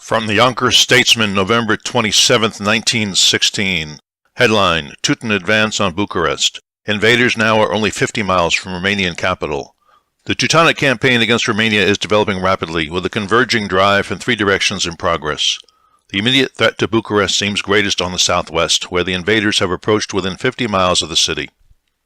From the Yonkers Statesman, November 27, 1916. Headline: Teuton advance on Bucharest. Invaders now are only 50 miles from Romanian capital. The Teutonic campaign against Romania is developing rapidly, with a converging drive from three directions in progress. The immediate threat to Bucharest seems greatest on the southwest, where the invaders have approached within 50 miles of the city.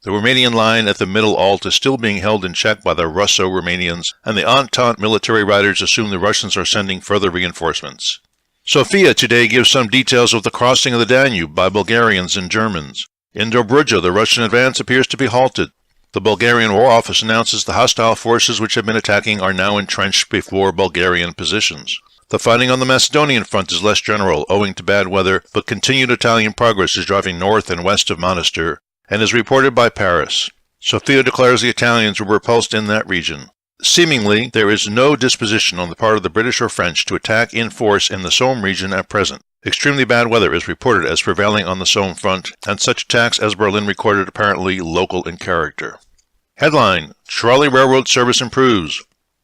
The Romanian line at the Middle Alt is still being held in check by the Russo-Romanians, and the Entente military riders assume the Russians are sending further reinforcements. Sofia today gives some details of the crossing of the Danube by Bulgarians and Germans. In Dobruja, the Russian advance appears to be halted. The Bulgarian War Office announces the hostile forces which have been attacking are now entrenched before Bulgarian positions. The fighting on the Macedonian front is less general, owing to bad weather, but continued Italian progress is driving north and west of Monastir, and is reported by Paris. Sofia declares the Italians were repulsed in that region. Seemingly, there is no disposition on the part of the British or French to attack in force in the Somme region at present. Extremely bad weather is reported as prevailing on the Somme front, and such attacks as Berlin recorded apparently local in character. Headline: Trolley Railroad service improves.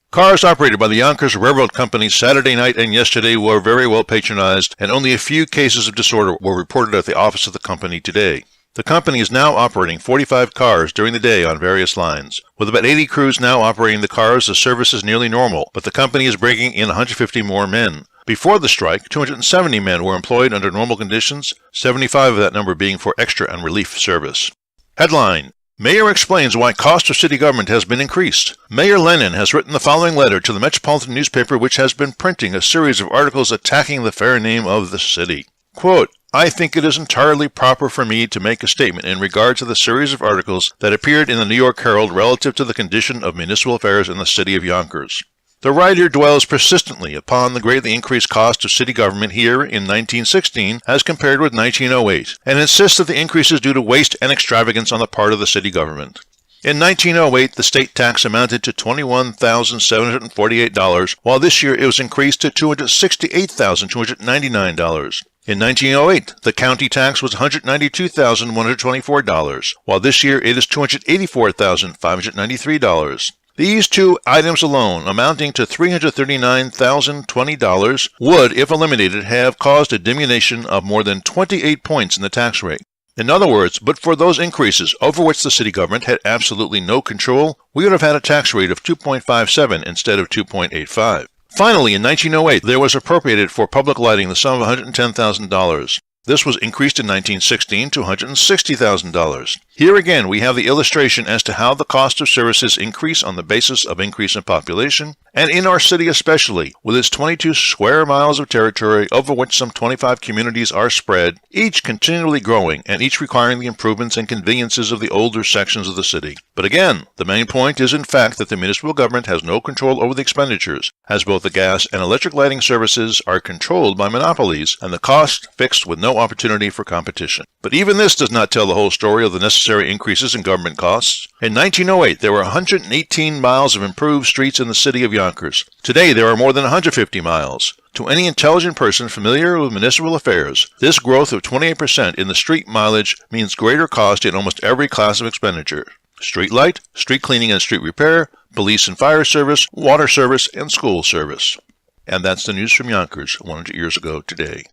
Cars operated by the Yonkers Railroad Company Saturday night and yesterday were very well patronized, and only a few cases of disorder were reported at the office of the company today. The company is now operating 45 cars during the day on various lines. With about 80 crews now operating the cars, the service is nearly normal, but the company is bringing in 150 more men. Before the strike, 270 men were employed under normal conditions, 75 of that number being for extra and relief service. Headline: Mayor explains why cost of city government has been increased. Mayor Lenin has written the following letter to the Metropolitan newspaper, which has been printing a series of articles attacking the fair name of the city. Quote, I think it is entirely proper for me to make a statement in regard to the series of articles that appeared in the New York Herald relative to the condition of municipal affairs in the city of Yonkers. The writer dwells persistently upon the greatly increased cost of city government here in 1916 as compared with 1908, and insists that the increase is due to waste and extravagance on the part of the city government. In 1908, the state tax amounted to $21,748, while this year it was increased to $268,299. In 1908, the county tax was $192,124, while this year it is $284,593. These two items alone, amounting to $339,020, would, if eliminated, have caused a diminution of more than 28 points in the tax rate. In other words, but for those increases, over which the city government had absolutely no control, we would have had a tax rate of 2.57 instead of 2.85. Finally, in 1908, there was appropriated for public lighting the sum of $110,000. This was increased in 1916 to $160,000. Here again we have the illustration as to how the cost of services increase on the basis of increase in population, and in our city especially, with its 22 square miles of territory over which some 25 communities are spread, each continually growing and each requiring the improvements and conveniences of the older sections of the city. But again, the main point is in fact that the municipal government has no control over the expenditures, as both the gas and electric lighting services are controlled by monopolies and the cost fixed with no opportunity for competition. But even this does not tell the whole story of the necessary increases in government costs. In 1908, there were 118 miles of improved streets in the city of Yonkers. Today, there are more than 150 miles. To any intelligent person familiar with municipal affairs, this growth of 28% in the street mileage means greater cost in almost every class of expenditure: street light, street cleaning and street repair, police and fire service, water service, and school service. And that's the news from Yonkers 100 years ago today.